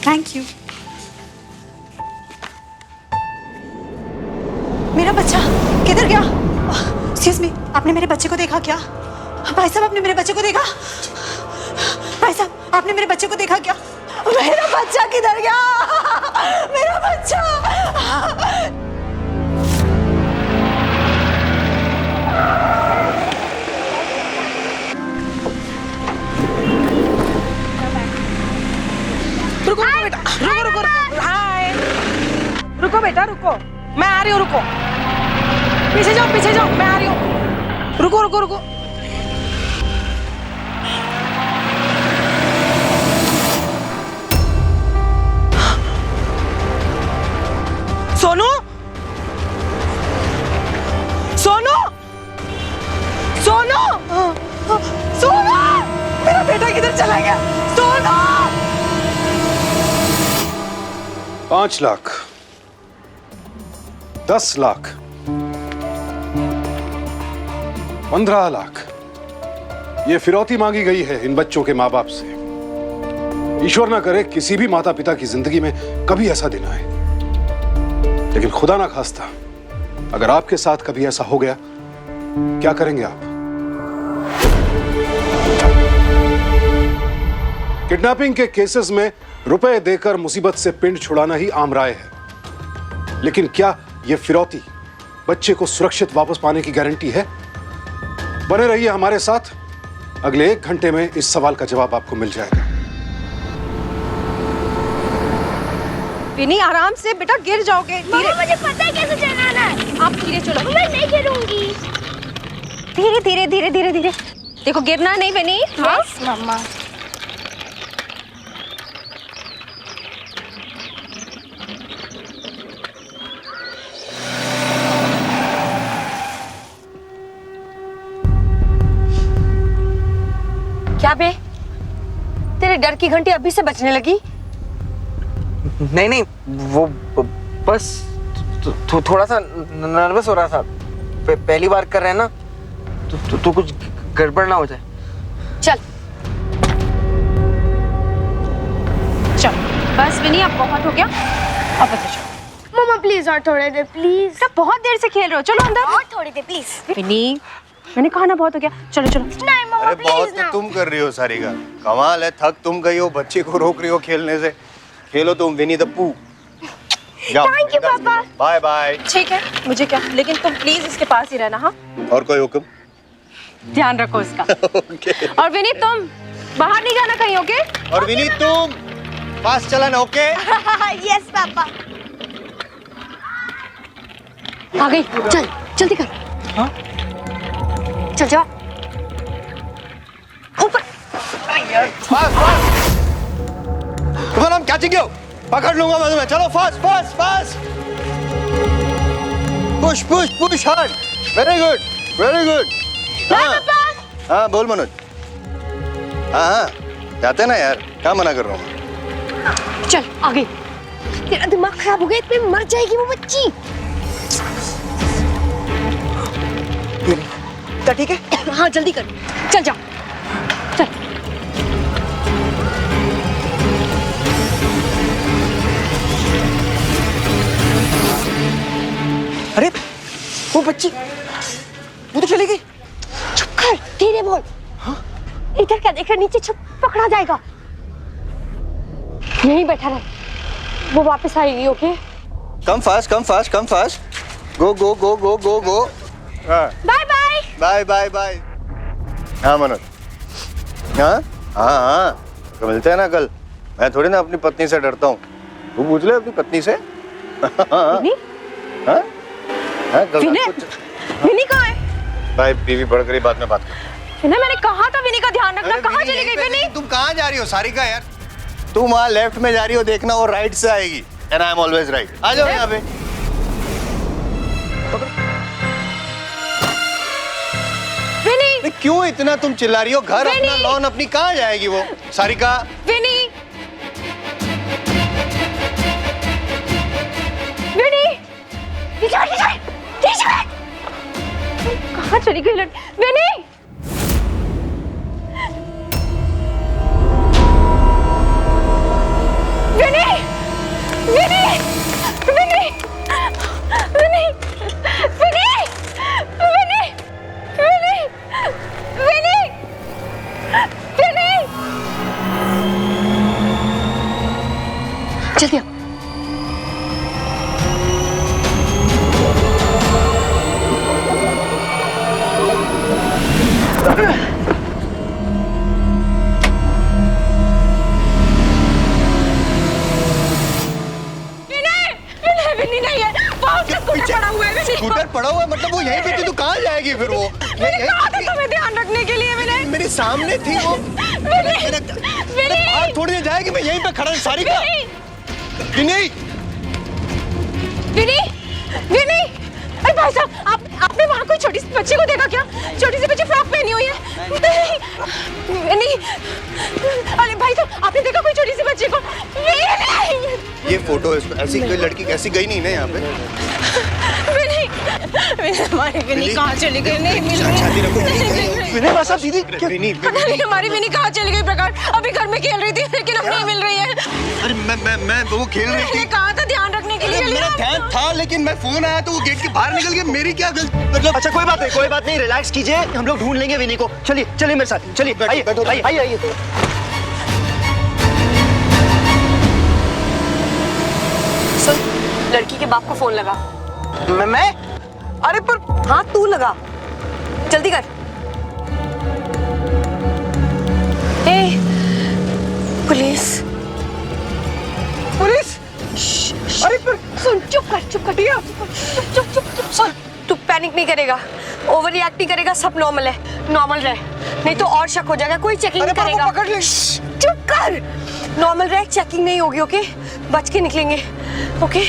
Thank you. मेरा बच्चा किधर गया? एक्सक्यूज मी, आपने मेरे बच्चे को देखा क्या? भाई साहब, आपने मेरे बच्चे को देखा? भाई साहब, आपने मेरे बच्चे को देखा क्या? मेरा बच्चा किधर गया? मेरा बच्चा! रुको बेटा, रुको। हाय, रुको बेटा, रुको, मैं आ रही हूँ, रुको। पीछे जाओ, मैं आ रही हूँ। रुको। सोनू, मेरा बेटा किधर चला गया? सोनू! 5 लाख, 10 लाख, 15 लाख, ये फिरौती मांगी गई है इन बच्चों के माँ बाप से। ईश्वर ना करे किसी भी माता पिता की जिंदगी में कभी ऐसा दिन आए, लेकिन खुदा ना खास्ता अगर आपके साथ कभी ऐसा हो गया, क्या करेंगे आप? किडनैपिंग के केसेस में रुपए देकर मुसीबत से पिंड छुड़ाना ही आम राय है, लेकिन क्या यह फिरौती बच्चे को सुरक्षित वापस पाने की गारंटी है? बने रहिए हमारे साथ, अगले 1 घंटे में इस सवाल का जवाब आपको मिल जाएगा। विनी, आराम से बेटा, गिर जाओगे। धीरे, मुझे पता है कैसे चलाना है। आप धीरे चलो। मैं नहीं गिरूंगी। धीरे। देखो, गिरना नहीं विनी। हाँ मम्मा। क्या बे, तेरे डर की घंटी अभी से बजने लगी? नहीं, वो बस थोड़ा सा नर्वस हो रहा था। पहली बार कर रहे हैं ना, तो कुछ गड़बड़ ना हो जाए। चल बस विनी, अब बहुत हो गया, अब अंदर चलो। मम्मा प्लीज और थोड़ी देर प्लीज। सब बहुत देर से खेल रहे हो, चलो अंदर। और थोड़ी देर प्लीज। विनी, मैंने कहा ना बहुत हो गया, चलो। नहीं मम्मा अरे बहुत प्लीज तो ना। तुम कर रही हो सारिका, कमाल है। थक तुम गई हो, बच्चे को रोक रही हो खेलने से। खेलो तुम विनी द पू। जाओ। Thank you, पापा। Bye bye. ठीक है, मुझे क्या, लेकिन तुम प्लीज इसके पास ही रहना। हाँ, और कोई हुक्म? ध्यान रखो इसका। ओके। और विनी, तुम बाहर नहीं जाना कहीं, ओके? और विनी तुम पास चलाना, ओके? Yes papa. आ गई, चल जल्दी कर। हाँ? चल जा ऊपर। Fast. Come on, I'm catching you. पकड़ लूंगा मैं तुम्हें। चलो fast. Push hard. Very good. हाँ बोल मनोज। हाँ जाते ना यार, क्या मना कर रहा हूँ। चल आ गई। तेरा दिमाग खराब हो गया, इतने मर जाएगी वो बच्ची। क्या ठीक है? हाँ जल्दी कर, चल जा, चल। अरे वो बच्ची, वो तो चली गई। चुप कर, धीरे बोल। इधर क्या देख रहा, नीचे छुप, पकड़ा जाएगा। यहीं बैठा रहे, वो वापस आएगी, okay? Come fast. Go. Bye. हाँ मनोज। हाँ तो मिलते हैं ना कल। मैं थोड़ी ना अपनी पत्नी से डरता हूँ, तू पूछ ले अपनी पत्नी से। विनी? हाँ? कल विनी कहाँ है? भाई बीवी बढ़ गई, बाद में बात कर। विनी, मैंने कहा था विनी का ध्यान रखना। कहाँ चली गई विनी? तुम कहाँ जा रही हो सारिका यार? तुम वहाँ लेफ्ट में जा रही हो, देखना वो राइट से आएगी। And I am always right. आ जाओ यहाँ पे। विनी, क्यों इतना तुम चिल्ला रही हो? घर अपना, लॉन अपनी, कहाँ जाएगी वो सारिका? विनी, कहाँ चली गई लड़की? विनी, विनी, विनी विनी विनी विनी विनी विनी विनी विनी जल्दी आओ। विनी नहीं है, वो उसका स्कूटर पड़ा हुआ है। विनी स्कूटर पड़ा हुआ है मतलब वो यहीं पे थी तो कहाँ जाएगी फिर वो? मैंने कहा था तुम्हें ध्यान रखने के लिए। विनी मेरे सामने थी वो। विनी बाहर थोड़ी देर जाएगी, मैं यहीं पे खड़ा हूँ सारिका। विनी विनी विनी अरे भाई साहब, आपने वहाँ कोई छोटी सी बच्ची को देखा क्या? छोटी सी बच्ची फ्रॉक पहनी हुई है। नहीं अरे भाई साहब, आपने देखा कोई छोटी सी बच्ची को? ये फोटो है, ऐसी कोई लड़की ऐसी गई नहीं ना यहाँ पे। हमारी विनी कहाँ चली गई? नहीं मिल रही। विनी भाई साहब दीदी क्या? विनी हमारी विनी कहाँ चली गई? प्रकाश अभी घर में खेल रही थी लेकिन अब नहीं मिल रही है। अरे मैं वो खेल रही मैंने थी। कहा था ध्यान रखने के लिए। मेरा ध्यान था लेकिन मैं फोन आया तो वो गेट के बाहर निकल गया। मेरी क्या गलती? मतलब अच्छा कोई बात नहीं, रिलैक्स कीजिए, हम लोग ढूंढ लेंगे विनी को। चलिए चलिए मेरे साथ, चलिए आइए आइए आइए। सुन, लड़की के बाप को फोन लगा। मैं अरे पर हाँ तू लगा, जल्दी कर। ए, पुलिस पुलिस। अरे पर सुन, चुप कर चुप सुन, तू पैनिक नहीं करेगा, ओवर रिएक्ट नहीं करेगा, सब नॉर्मल है, नॉर्मल रहे, नहीं तो और शक हो जाएगा, कोई चेकिंग नहीं करेगा। पकड़ ले। चुप कर, नॉर्मल रहे, चेकिंग नहीं होगी। ओके, बच के निकलेंगे। ओके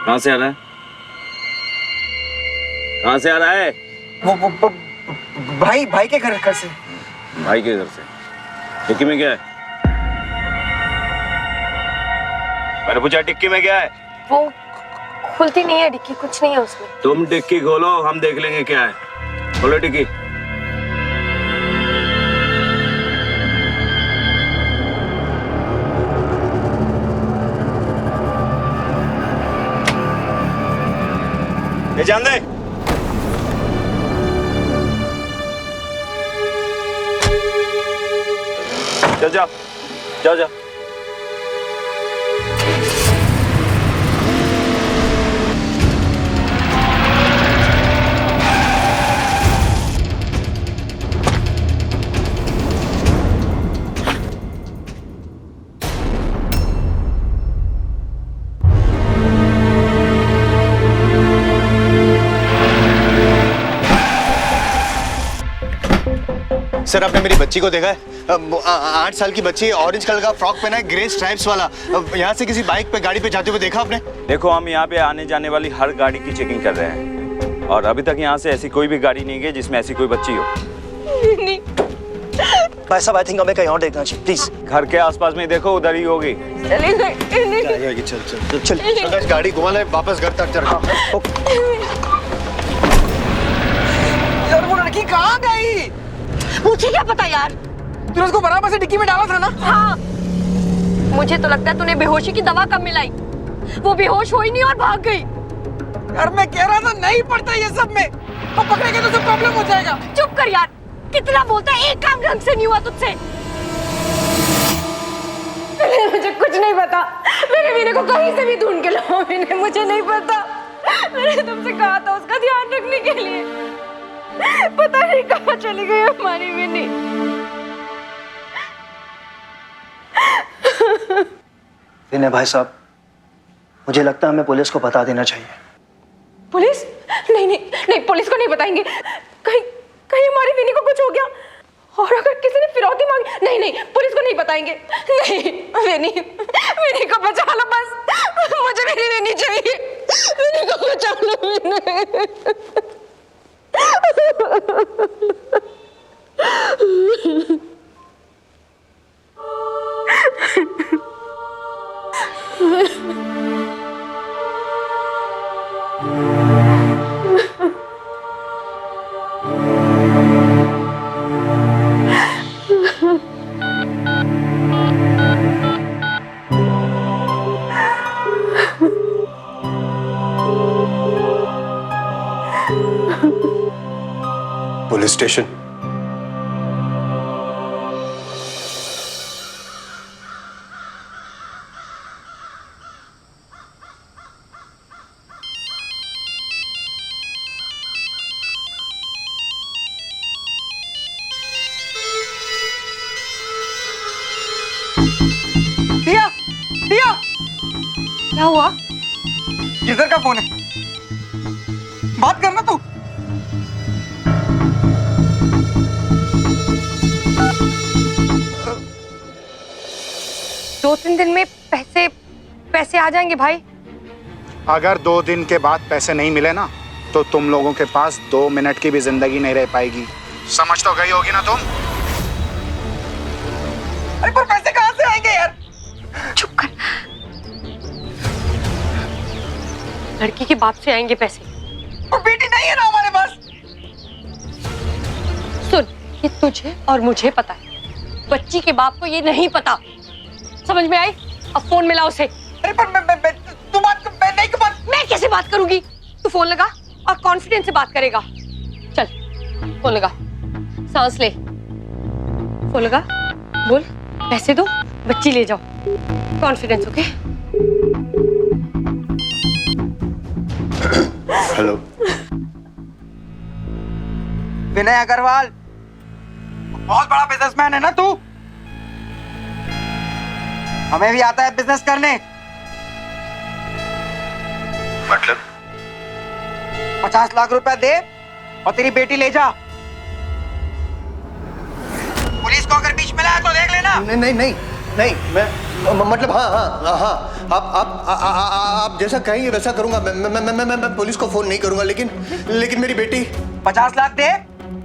कहाँ से आ रहा है? कहाँ से आ रहा है? वो भाई के घर से। भाई के घर से। डिक्की में क्या है? मैंने पूछा डिक्की में क्या है? वो खुलती नहीं है डिक्की, कुछ नहीं है उसमें। तुम डिक्की खोलो, हम देख लेंगे क्या है। खोलो डिक्की। ये जान दे। चल जाओ जाओ जाओ। सर आपने मेरी बच्ची को देखा है? 8 साल की बच्ची, ऑरेंज कलर का फ्रॉक पहना है, ग्रे स्ट्राइप्स वाला। यहाँ से किसी बाइक पे गाड़ी पे जाते हुए देखा आपने? देखो हम यहाँ पे आने जाने वाली हर गाड़ी की चेकिंग कर रहे हैं और अभी तक यहाँ से ऐसी कोई भी गाड़ी नहीं गई जिसमें ऐसी कोई बच्ची हो। नहीं भाई साहब आई थिंक हमें कहीं और देखना चाहिए प्लीज। घर के आसपास में देखो, उधर ही होगी। चल गाड़ी घुमा ले, वापस घर तक चल। यार वो लड़की कहाँ गई? मुझे क्या पता यार, तूने उसको बराबर से डिक्की में डाला था ना? हाँ मुझे तो लगता है तूने बेहोशी की दवा कब मिलाई, वो बेहोश हुई नहीं और भाग गई। यार मैं कह रहा था नहीं पड़ता ये सब में, तो पकड़ेंगे तो सब प्रॉब्लम हो जाएगा। चुप कर यार, कितना बोलता है, एक काम ढंग से नहीं हुआ तुझसे। मुझे कुछ नहीं पता, मेरे वीरे को कहीं से भी ढूंढ के लाओ। मुझे नहीं पता, मैंने तुमसे कहा था उसका ध्यान रखने के लिए, पता नहीं कहाँ चली गई हमारी विनी। विनय भाई साहब, मुझे लगता है हमें पुलिस को बता देना चाहिए। पुलिस? नहीं नहीं नहीं, पुलिस को नहीं बताएंगे, कहीं कहीं हमारी विनी को कुछ हो गया और अगर किसी ने फिरौती मांगी। नहीं नहीं, पुलिस को नहीं बताएंगे। नहीं, विनी विनी को बचा लो बस, मुझे मेरी विनी चाहिए, विनी को बचा लो। स्टेशन। दिया दिया, क्या हुआ? किधर का फोन है? बात करना तू। दो तीन दिन में पैसे पैसे आ जाएंगे भाई। अगर 2 दिन के बाद पैसे नहीं मिले ना तो तुम लोगों के पास 2 मिनट की भी जिंदगी नहीं रह पाएगी। समझ तो गई होगी ना तुम? अरे पर पैसे कहाँ से आएंगे यार? चुप कर। लड़की के बाप से आएंगे पैसे। और बेटी नहीं है ना हमारे पास। सुन, ये तुझे और मुझे पता है, बच्ची के बाप को ये नहीं पता। समझ में आई? अब फोन मिला उसे। अरे पर तू मैं कैसे बात करूंगी? तू फोन लगा और कॉन्फिडेंस से बात करेगा। चल फोन लगा, सांस ले, फोन लगा, बोल पैसे दो, बच्ची ले जाओ। Confidence, okay? हेलो विनय अग्रवाल, बहुत बड़ा बिजनेसमैन है ना तू? हमें भी आता है बिजनेस करने। मतलब 50 लाख रुपया दे और तेरी बेटी ले जा। पुलिस को अगर बीच में लाया तो देख लेना। नहीं नहीं नहीं नहीं, मैं मतलब हाँ हाँ हाँ, आप जैसा कहेंगे वैसा करूंगा। मैं पुलिस को फोन नहीं करूंगा, लेकिन मेरी बेटी। 50 लाख दे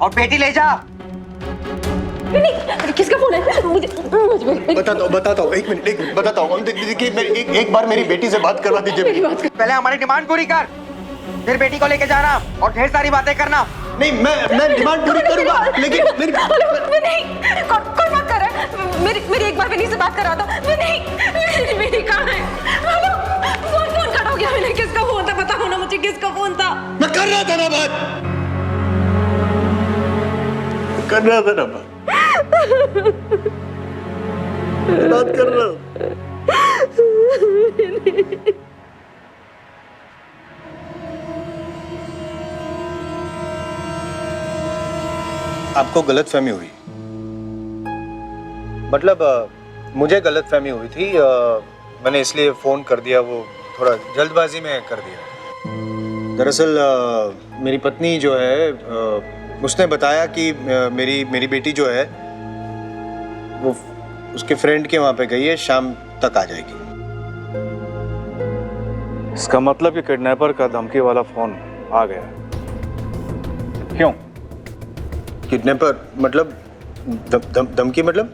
और बेटी ले जा। नहीं, किसका फोन है? मुझे बताता हूँ, एक मिनट बताता हूँ। देखिए एक बार मेरी बेटी से बात करवा दीजिए। पहले हमारी डिमांड पूरी कर, फिर बेटी को लेके जाना और ढेर सारी बातें करना। नहीं, मैं डिमांड पूरी करूंगा, लेकिन मेरी नहीं, कौन बात कर रहा है? मेरी एक बार विनी से बात करा दो। मेरी बेटी कहाँ है? हेलो, फोन कट हो गया। मैंने किसका फोन था? बताओ ना मुझे, किसका फोन था? मैं कर रहा था ना बात, कर रहा था ना बात कर रहा हूं। आपको गलतफहमी हुई, मतलब मुझे गलतफहमी हुई थी। मैंने इसलिए फोन कर दिया, वो थोड़ा जल्दबाजी में कर दिया। दरअसल मेरी पत्नी जो है, उसने बताया कि मेरी बेटी जो है वो उसके फ्रेंड के वहां पे गई है, शाम तक आ जाएगी। इसका मतलब कि किडनैपर का धमकी वाला फोन आ गया। क्यों? किडनैपर मतलब धमकी मतलब?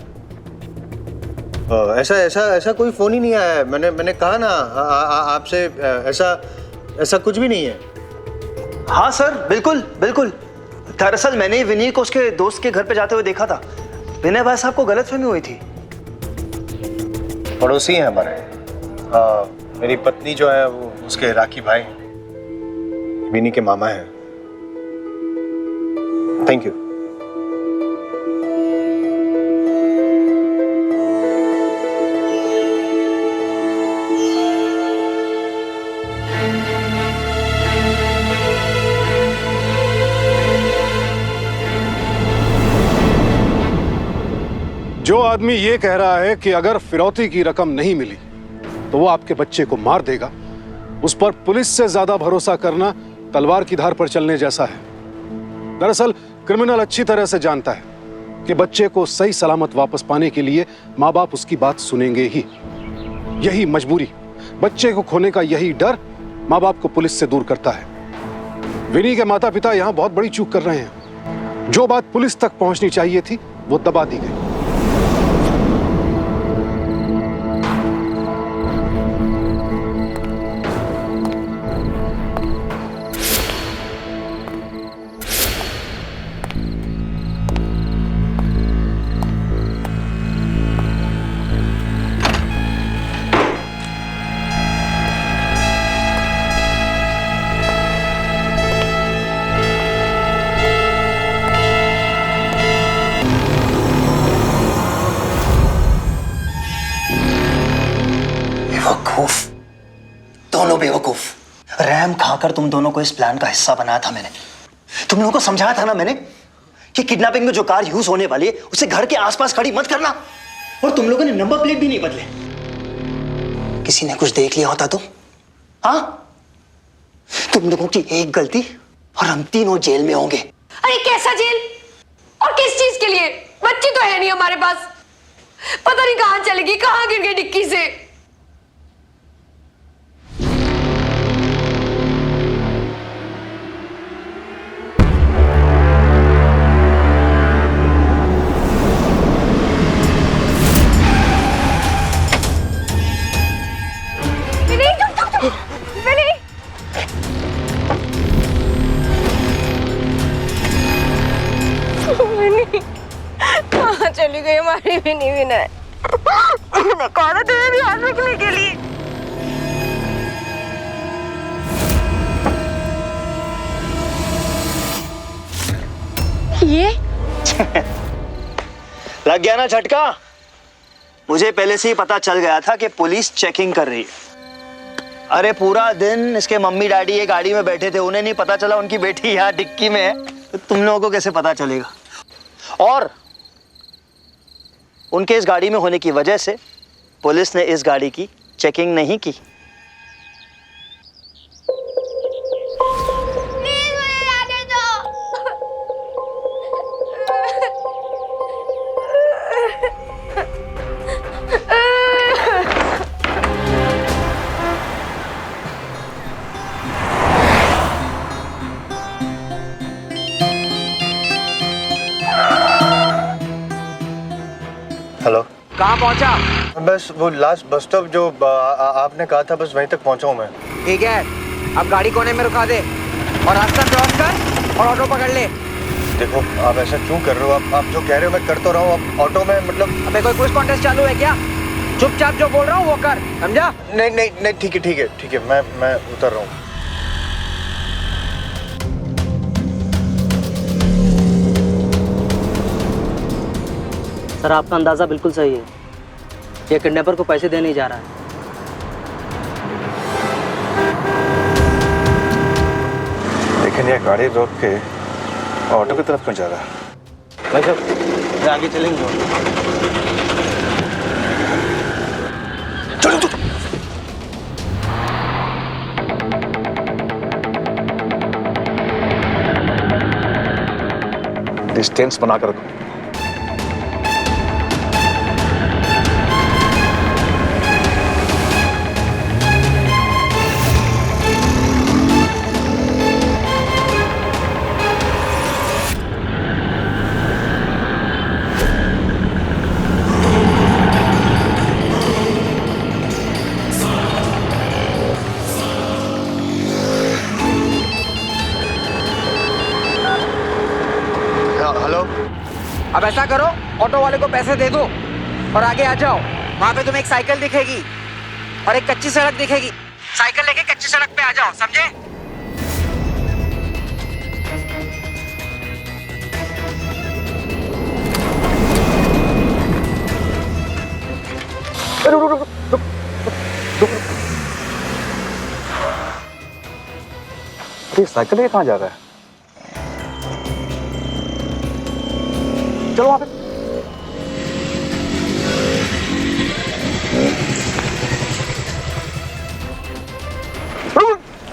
ऐसा कोई फोन ही नहीं आया है। मैंने कहा ना आपसे, ऐसा कुछ भी नहीं है। हाँ सर, बिल्कुल बिल्कुल। दरअसल मैंने विनय को उसके दोस्त के घर पे जाते हुए देखा था। विनय भाई साहब को गलतफहमी हुई थी। पड़ोसी हैं हमारे। मेरी पत्नी जो है वो उसके राखी भाई विनी के मामा हैं। Thank you. जो आदमी ये कह रहा है कि अगर फिरौती की रकम नहीं मिली तो वो आपके बच्चे को मार देगा, उस पर पुलिस से ज्यादा भरोसा करना तलवार की धार पर चलने जैसा है। दरअसल क्रिमिनल अच्छी तरह से जानता है कि बच्चे को सही सलामत वापस पाने के लिए माँ बाप उसकी बात सुनेंगे ही। यही मजबूरी, बच्चे को खोने का यही डर माँ बाप को पुलिस से दूर करता है। विनी के माता पिता यहाँ बहुत बड़ी चूक कर रहे हैं। जो बात पुलिस तक पहुंचनी चाहिए थी वो दबा दी गई। बेवकूफ, दोनों बेवकूफ। रैम खाकर तुम दोनों को इस प्लान का हिस्सा बनाया था मैंने। तुम लोगों को समझाया था ना मैंने कि किडनैपिंग में जो कार यूज होने वाली है उसे घर के आसपास खड़ी मत करना। और तुम लोगों ने नंबर प्लेट भी नहीं बदले। किसी ने कुछ देख लिया होता तो? हाँ, तुम लोगों की एक गलती और हम तीनों जेल में होंगे। अरे कैसा जेल? और किस चीज के लिए? बच्ची तो है नहीं हमारे पास, पता नहीं कहां चलेगी, कहां गिर गई डिक्की से। कहाँ चली गई हमारी विनी विनय? मैं कौन तुम्हें ध्यान रखने के लिए? ये लग गया ना झटका? मुझे पहले से ही पता चल गया था कि पुलिस चेकिंग कर रही है। अरे पूरा दिन इसके मम्मी डैडी ये गाड़ी में बैठे थे, उन्हें नहीं पता चला उनकी बेटी यहाँ डिक्की में है, तो तुम लोगों को कैसे पता चलेगा? और उनके इस गाड़ी में होने की वजह से पुलिस ने इस गाड़ी की चेकिंग नहीं की। हेलो, कहाँ पहुंचा? बस वो लास्ट बस स्टॉप जो आपने कहा था, बस वहीं तक पहुंचा हूँ मैं। ठीक है, अब गाड़ी कोने में रुका दे और रास्ता क्रॉस कर और ऑटो पकड़ ले। देखो आप ऐसा क्यों कर रहे हो? आप जो कह रहे हो मैं कर तो रहा हूँ। आप ऑटो में मतलब अबे कोई क्विज कॉन्टेस्ट चालू है क्या? चुपचाप जो बोल रहा हूँ वो कर, समझा? नहीं नहीं नहीं, ठीक है, मैं उतर रहा हूँ। सर आपका अंदाज़ा बिल्कुल सही है, ये किडनैपर को पैसे देने ही जा रहा है। लेकिन ये गाड़ी रोक के ऑटो की तरफ क्यों जा रहा है? भाई साहब आगे चलेंगे। चलो तू। डिस्टेंस बनाकर रखो। अब ऐसा करो, ऑटो वाले को पैसे दे दो और आगे आ जाओ। वहां पे तुम्हें एक साइकिल दिखेगी और एक कच्ची सड़क दिखेगी। साइकिल लेके कच्ची सड़क पे आ जाओ, समझे? अरे साइकिल लेके कहाँ जा रहा है? चलो वहां पे।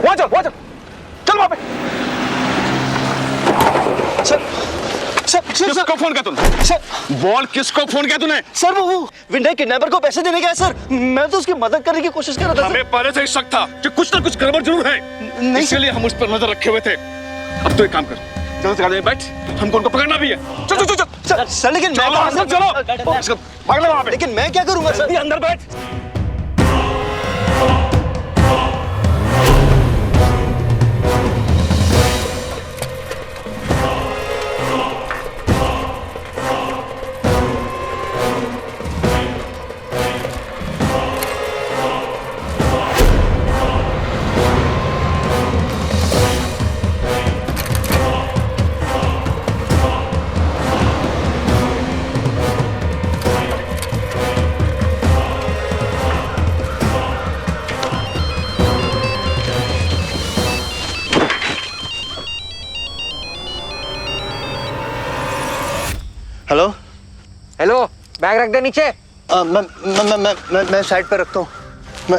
वहां चल वहां पे। सर किसको फोन किया तूने? सर बोल, किसको फोन किया तूने? सर वो विनय किडनैपर को पैसे देने गया सर। मैं तो उसकी मदद करने की कोशिश कर रहा था। हमें पहले से ही शक था कि कुछ ना कुछ गड़बड़ जरूर है, इसलिए हम उस पर नजर रखे हुए थे। अब तो एक काम कर, जल्दी से गाड़ी में बैठ, हमको उनको पकड़ना भी है। चल चल चल सर लेकिन मैं अंदर चलो, भाग ले वहां पे। लेकिन मैं क्या करूंगा सर? अंदर बैठ। हेलो, बैग रख दे नीचे। मैं साइड पे रखता हूँ।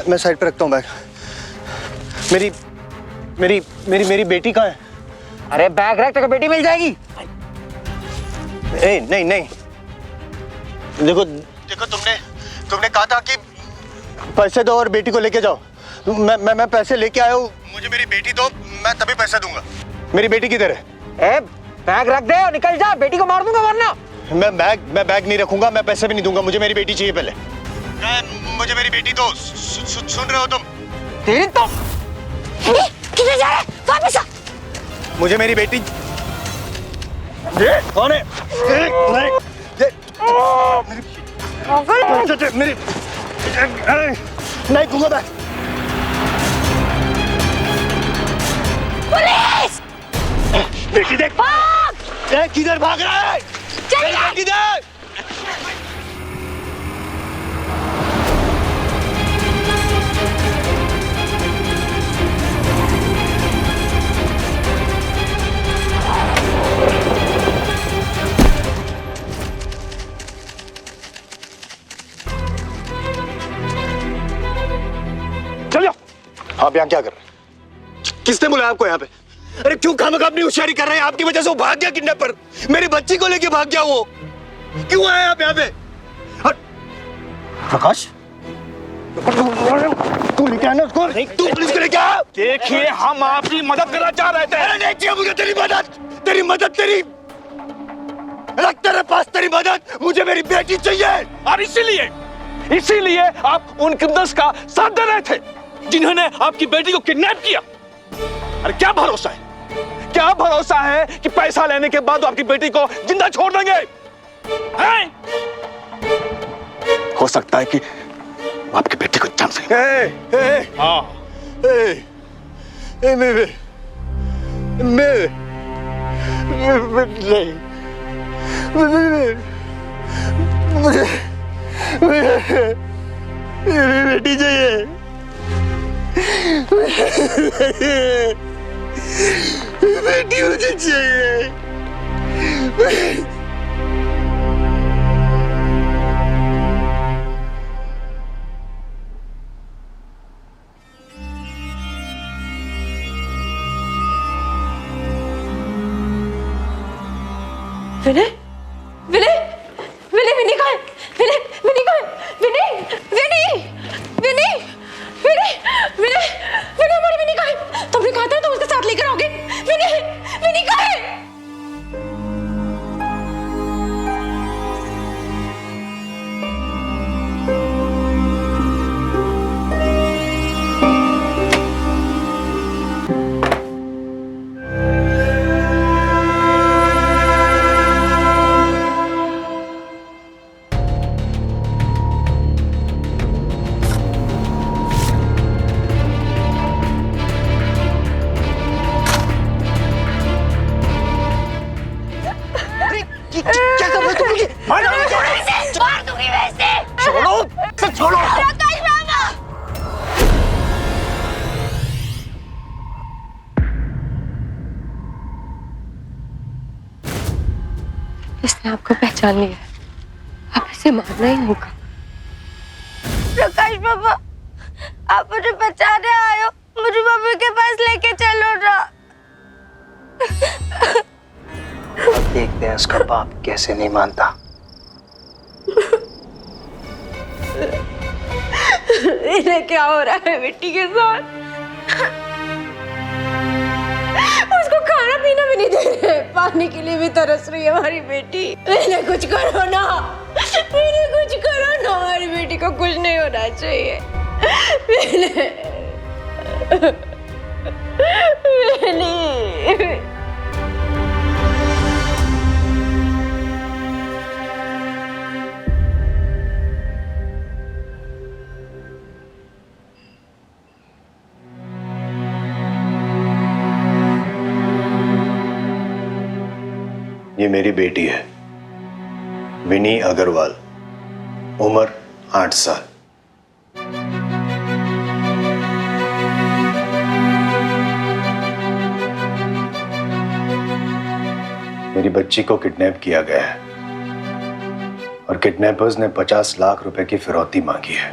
मैं साइड पे रखता हूँ बैग। मेरी मेरी मेरी मेरी बेटी कहाँ है? अरे बैग रख, तेरे को बेटी मिल जाएगी। नहीं नहीं, देखो देखो, तुमने कहा था कि पैसे दो और बेटी को लेके जाओ। मैं पैसे लेके आया हूँ, मुझे मेरी बेटी दो, मैं तभी पैसे दूंगा। मेरी बेटी किधर है? ए, बैग रख दे और निकल जा, बेटी को मार दूंगा वरना। मैं बैग नहीं रखूंगा, मैं पैसे भी नहीं दूंगा, मुझे मेरी बेटी चाहिए पहले। मुझे मेरी बेटी दो। सुन रहे हो तुम? तेरी तो किधर जा रहे हैं? वापस आ। मुझे मेरी बेटी। ये कौन है? नहीं, मेरी नहीं दूंगा बैग। पुलिस! बेटी देख, किधर भाग रहा है? किधर? चलो। आप यहाँ क्या कर रहे हैं? किसने बुलाया आपको यहाँ पे? अरे क्यों खामखा अपनी होशियारी कर रहे हैं? आपकी वजह से वो भाग गया किडनैपर। मेरी बच्ची को लेके भाग गया वो। क्यों आए आप यहाँ पे? प्रकाश, तू लेके आना उसको। तू पुलिस को लेके आ। देखिए, हम आपकी मदद करना चाह रहे थे। अरे नहीं चाहिए मुझे तेरी मदद। तेरी रख तेरे पास तेरी मदद। मुझे मेरी बेटी चाहिए। और इसीलिए आप उन क्रिमिनल्स का साथ दे रहे थे जिन्होंने आपकी बेटी को किडनैप किया। अरे क्या भरोसा है कि पैसा लेने के बाद वो आपकी बेटी को जिंदा छोड़ देंगे? हैं? हो सकता है कि वो आपकी बेटी को जान सके। हाँ। मेरी बेटी चाहिए। बेटी मुझे चाहिए। विनय, विनय, विनय, विनी कहाँ है? विनय, विनी कहाँ है? विनय, विनी, विनी, विनय, विनय, विनय, हमारी विनी कहाँ है? तुमने कहा था तुम उसके साथ लेकर आओगे। विनय, विनी कहाँ है? क्या कर रहे हो तुम मुझे? मार दूंगी वैसे। छोड़ो। प्रकाश बाबा। इसने आपको पहचान लिया है, अब इसे मारना ही होगा। प्रकाश बाबा, आप मुझे बचाने आए हो, मुझे मम्मी के पास लेके चलो ना। देखते हैं उसका बाप कैसे नहीं मानता। इन्हें क्या हो रहा है बेटी के साथ? उसको खाना पीना भी नहीं दे रहे, पानी के लिए भी तरस रही है हमारी बेटी। इन्हें कुछ करो ना, इन्हें कुछ करो ना, हमारी बेटी को कुछ नहीं होना चाहिए। ये मेरी बेटी है, विनी अग्रवाल, उम्र 8 साल। मेरी बच्ची को किडनैप किया गया है और किडनैपर्स ने 50 लाख रुपए की फिरौती मांगी है।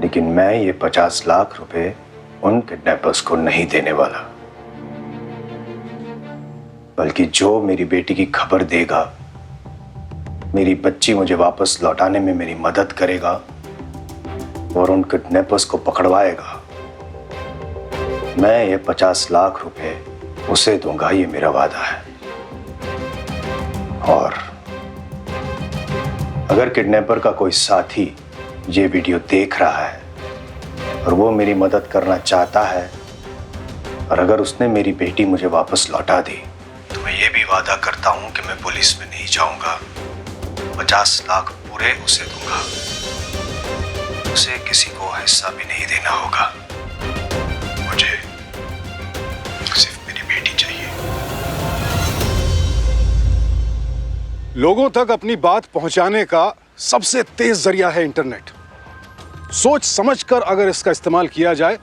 लेकिन मैं ये 50 लाख रुपए उन किडनैपर्स को नहीं देने वाला, बल्कि जो मेरी बेटी की खबर देगा, मेरी बच्ची मुझे वापस लौटाने में मेरी मदद करेगा और उन किडनैपर्स को पकड़वाएगा, मैं ये 50 लाख रुपए उसे दूंगा। ये मेरा वादा है। और अगर किडनैपर का कोई साथी ये वीडियो देख रहा है और वो मेरी मदद करना चाहता है, और अगर उसने मेरी बेटी मुझे वापस लौटा दी, तो मैं ये भी वादा करता हूं कि मैं पुलिस में नहीं जाऊंगा। 50 लाख पूरे उसे दूंगा। उसे किसी को हिस्सा भी नहीं देना होगा। मुझे सिर्फ मेरी बेटी चाहिए। लोगों तक अपनी बात पहुंचाने का सबसे तेज जरिया है इंटरनेट। सोच समझकर अगर इसका इस्तेमाल किया जाए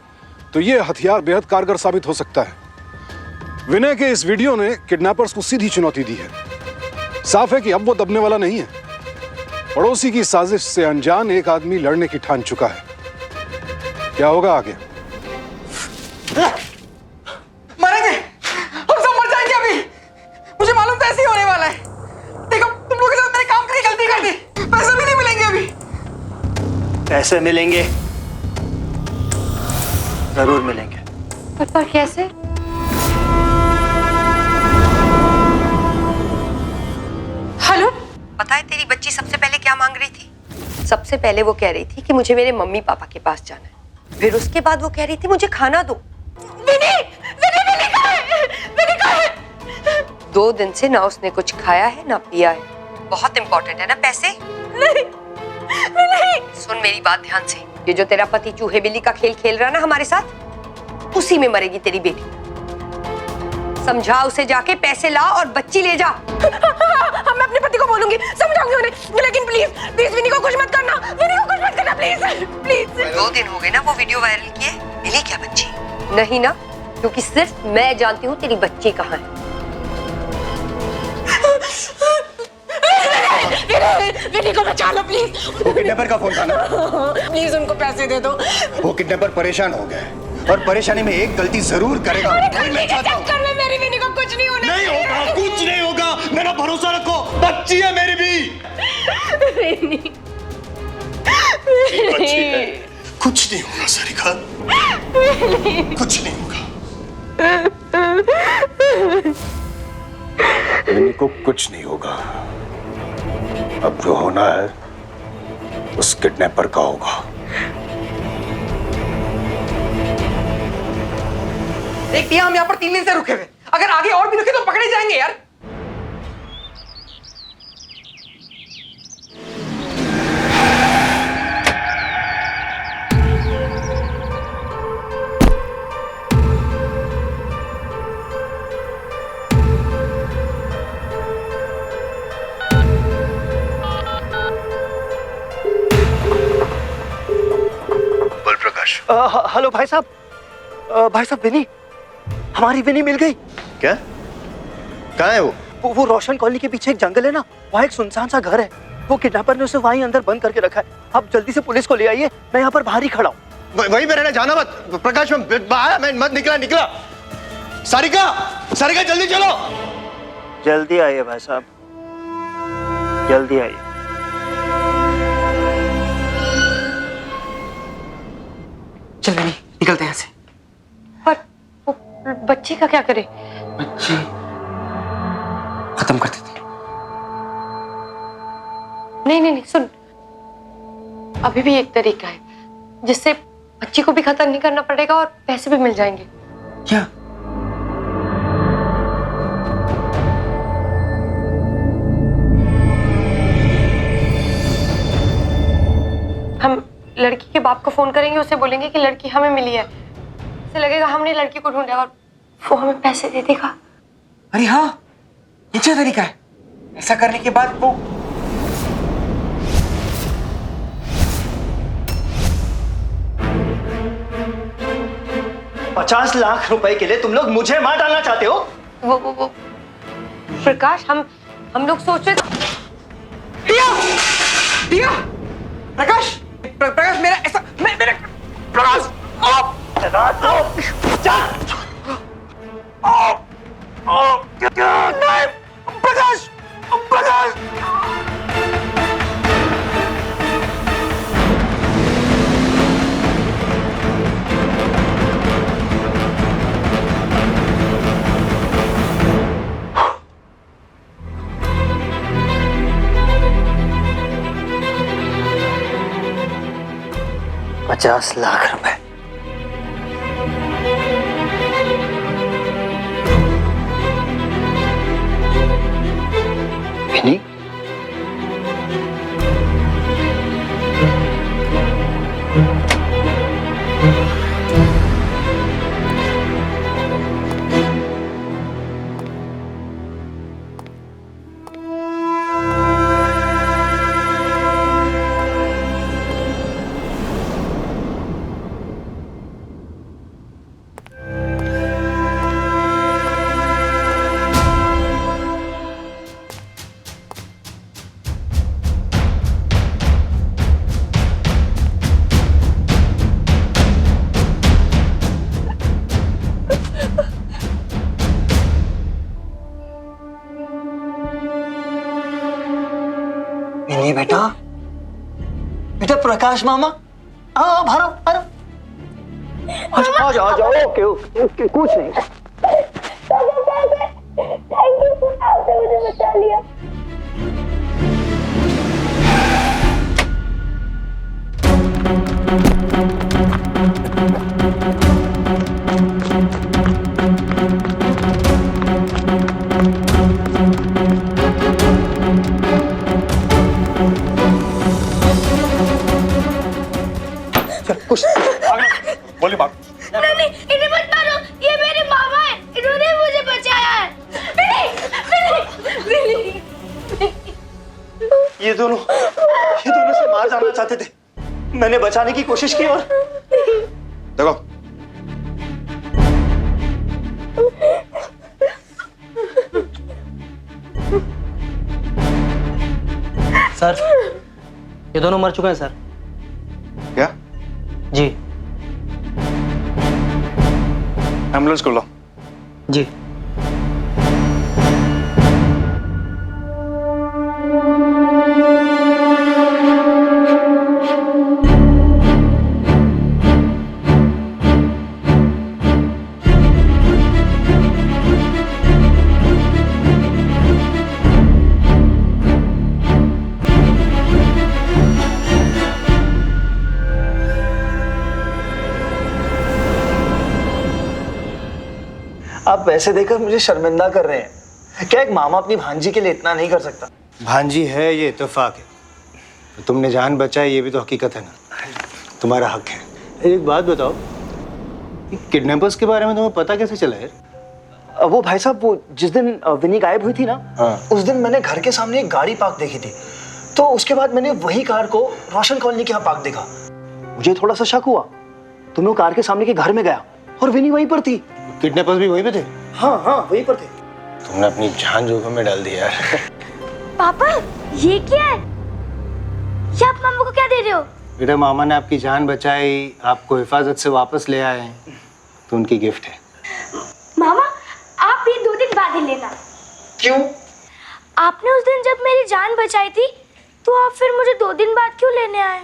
तो यह हथियार बेहद कारगर साबित हो सकता है। विनय के इस वीडियो ने किडनैपर्स को सीधी चुनौती दी है। साफ है कि अब वो दबने वाला नहीं है। पड़ोसी की साजिश से अनजान एक आदमी लड़ने की ठान चुका है। क्या होगा आगे? मरेंगे, हम सब मर जाएंगे अभी। मुझे मालूम था ऐसे ही होने वाला है। देखो, तुम लोगों के साथ मैंने काम करके गलती कर दी। पैसे भी नहीं मिलेंगे अभी। पैसे मिलेंगे, जरूर मिलेंगे। पर कैसे? हेलो, पता है तेरी बच्ची सबसे पहले क्या मांग रही थी? सबसे पहले वो कह रही थी कि मुझे मेरे मम्मी पापा के पास जाना है। फिर उसके बाद वो कह रही थी मुझे खाना दो। विनी, विनी, विनी कहाँ है? विनी कहाँ है? 2 दिन से ना उसने कुछ खाया है ना पिया है। बहुत इंपॉर्टेंट है ना पैसे? नहीं, नहीं। सुन मेरी बात ध्यान से। ये जो तेरा पति चूहे बिल्ली का खेल खेल रहा है ना हमारे साथ, उसी में मरेगी तेरी बेटी। समझा उसे, जाके पैसे ला और बच्ची ले जा। मैं अपने पति को बोलूंगी, समझाऊंगी उन्हें। लेकिन प्लीज प्लीज विनी को कुछ मत करना। विनी को कुछ मत करना प्लीज प्लीज। 2 दिन हो गए ना वो वीडियो वायरल किए। मिली क्या बच्ची? नहीं ना, क्योंकि सिर्फ मैं जानती हूँ तेरी बच्ची कहाँ है। विनी को बचा लो प्लीज। वो किडनैपर का फोन था ना? प्लीज उनको पैसे दे दो। वो किडनैपर परेशान हो गए और परेशानी में एक गलती जरूर करेगा। मैं चाहता हूं। मेरी विनी को कुछ नहीं होने। नहीं होगा, कुछ नहीं होगा। मेरा भरोसा रखो, बच्ची है मेरी भी। विनी, बच्ची है। कुछ नहीं होगा सारिका, कुछ नहीं होगा। विनी को कुछ नहीं होगा। अब जो होना है उस किडनैपर का होगा। देख दिया, हम यहाँ पर 3 दिन से रुके हुए। अगर आगे और भी रुके तो पकड़े जाएंगे यार। बोल प्रकाश। हेलो भाई साहब। भाई साहब, विनी, हमारी विनी मिल गई। क्या? कहाँ है वो रोशन कॉलोनी के पीछे एक जंगल है ना, वहाँ एक सुनसान सा घर है। वो किडनैपर ने उसे वहीं अंदर बंद करके रखा है। आप जल्दी से पुलिस को ले आइए, मैं यहाँ पर बाहर ही खड़ा हूँ। वहीं पे रहना, जाना मत। प्रकाश मैं मत निकला। सारिका, सारिका जल्दी चलो। जल्दी आइए भाई साहब, जल्दी आइए। चल विनी, निकलते हैं यहाँ से। पर वो बच्ची का क्या करे? बच्ची खत्म कर देते। नहीं नहीं नहीं, सुन, अभी भी एक तरीका है जिससे बच्ची को भी खत्म नहीं करना पड़ेगा और पैसे भी मिल जाएंगे। क्या? हम लड़की के बाप को फोन करेंगे, उसे बोलेंगे कि लड़की हमें मिली है। उसे लगेगा हमने लड़की को ढूंढा और वो हमें पैसे दे देगा। अरे हाँ, ये अच्छा तरीका है। ऐसा करने के बाद वो 50 लाख रुपए के लिए तुम लोग मुझे मार डालना चाहते हो? वो प्रकाश, हम लोग सोच रहे थे दिया प्रकाश प्रकाश मेरा ऐसा मेरे प्रकाश प्रकाश प्रकाश ₹50 लाख। विनी, विनी बेटा, बेटा प्रकाश मामा, हाँ भरो भरो। आ जाओ आ जाओ। ओके ओके ओके, कुछ नहीं। थैंक यू, आपने मुझे बचा लिया। बोली बात। नहीं, इन्हें मत मारो, ये मेरे मामा है, इन्होंने मुझे बचाया है। ये दोनों से मार जाना चाहते थे, मैंने बचाने की कोशिश की और देखो, सर ये दोनों मर चुके हैं सर। क्या? जी एम्बुलेंस को लो। जी। आप पैसे देकर मुझे शर्मिंदा कर रहे हैं। क्या एक मामा अपनी भांजी के लिए इतना नहीं कर सकता? भांजी है ये इत्तेफाक है, तुमने जान बचाई ये भी तो हकीकत है ना, तुम्हारा हक है। एक बात बताओ, किडनैपर्स के बारे में तुम्हें पता कैसे चला यार? वो भाई साहब, वो जिस दिन विनी गायब हुई थी ना, हाँ। उस दिन मैंने घर के सामने एक गाड़ी पार्क देखी थी, तो उसके बाद मैंने वही कार को रोशन कॉलोनी के यहाँ पार्क देखा। मुझे थोड़ा सा शक हुआ तो मैं वो कार के सामने के घर में गया और विनी वहीं पर थी। किडनैपर्स भी वहीं पे थे? हाँ हाँ वहीं पर थे। तुमने अपनी जान जोखिम में डाल दी यार। पापा ये क्या है? ये आप मामा को क्या दे रहे हो? बेटा मामा ने आपकी जान बचाई, आपको हिफाजत से वापस ले आए, तो उनकी गिफ्ट है। मामा आप ये 2 दिन बाद ही लेना। क्यों? आपने उस दिन जब मेरी जान बचाई थी, तो आप फिर मुझे 2 दिन बाद क्यों लेने आए?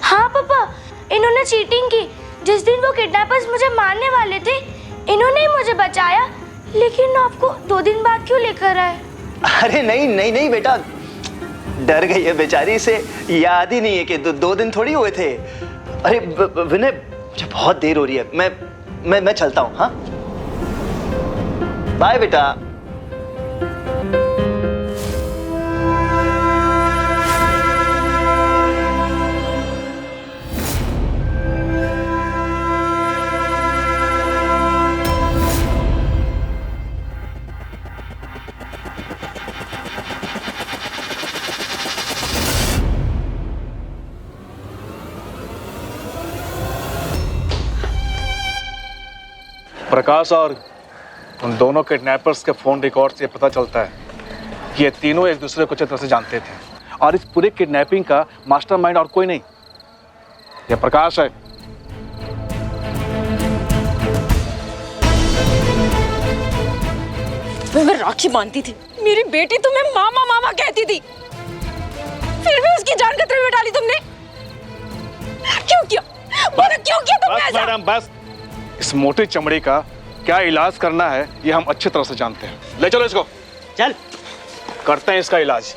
हाँ पापा, इन्होंने चीटिंग की। जिस दिन वो किडनैपर्स मुझे मारने वाले थे, इन्होंने ही मुझे बचाया, लेकिन आपको 2 दिन बाद क्यों लेकर आए? अरे नहीं नहीं नहीं बेटा, डर गई है बेचारी, से याद ही नहीं है कि 2 दिन थोड़ी हुए थे। अरे विनय, मुझे बहुत देर हो रही है, मैं चलता हूँ। हाँ बाय बेटा। प्रकाश और उन दोनों किडनैपर्स के फोन रिकॉर्ड से पता चलता है कि ये तीनों एक दूसरे को अच्छी तरह से जानते थे और इस पूरे किडनैपिंग का मास्टरमाइंड और कोई नहीं, ये प्रकाश है। मैं राखी बांधती थी, मेरी बेटी तुम्हें मामा मामा कहती थी, फिर भी उसकी जान खतरे में डाली तुमने। क्यों किया? बोलो क्यों किया तुमने ऐसा? मैडम बस, इस मोटी चमड़ी का क्या इलाज करना है ये हम अच्छी तरह से जानते हैं। ले चलो इसको, चल करते हैं इसका इलाज।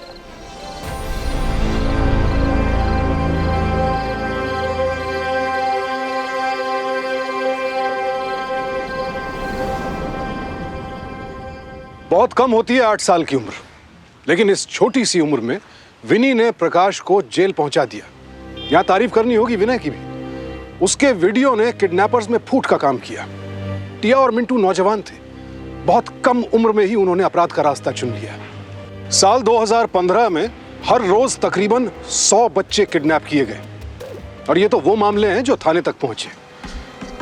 बहुत कम होती है 8 साल की उम्र, लेकिन इस छोटी सी उम्र में विनी ने प्रकाश को जेल पहुंचा दिया। यहां तारीफ करनी होगी विनय की भी। उसके वीडियो ने किडनैपर्स में फूट का काम किया। टिया और मिंटू नौजवान थे, बहुत कम उम्र में ही उन्होंने अपराध का रास्ता चुन लिया। साल 2015 में हर रोज तकरीबन 100 बच्चे किडनैप किए गए, और ये तो वो मामले हैं जो थाने तक पहुंचे।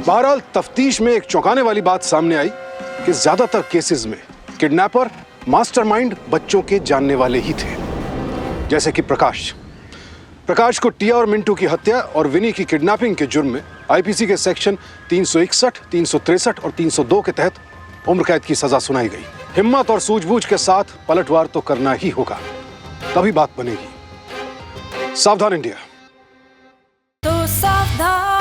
बहरहाल तफ्तीश में एक चौंकाने वाली बात सामने आई कि ज्यादातर केसेस में किडनैपर मास्टरमाइंड बच्चों के जानने वाले ही थे, जैसे कि प्रकाश को टिया और मिंटू की हत्या और विनी की किडनैपिंग के जुर्म में आईपीसी के सेक्शन 361, 363 और 302 के तहत उम्र कैद की सजा सुनाई गई। हिम्मत और सूझबूझ के साथ पलटवार तो करना ही होगा, तभी बात बनेगी। सावधान इंडिया। तो सावधान।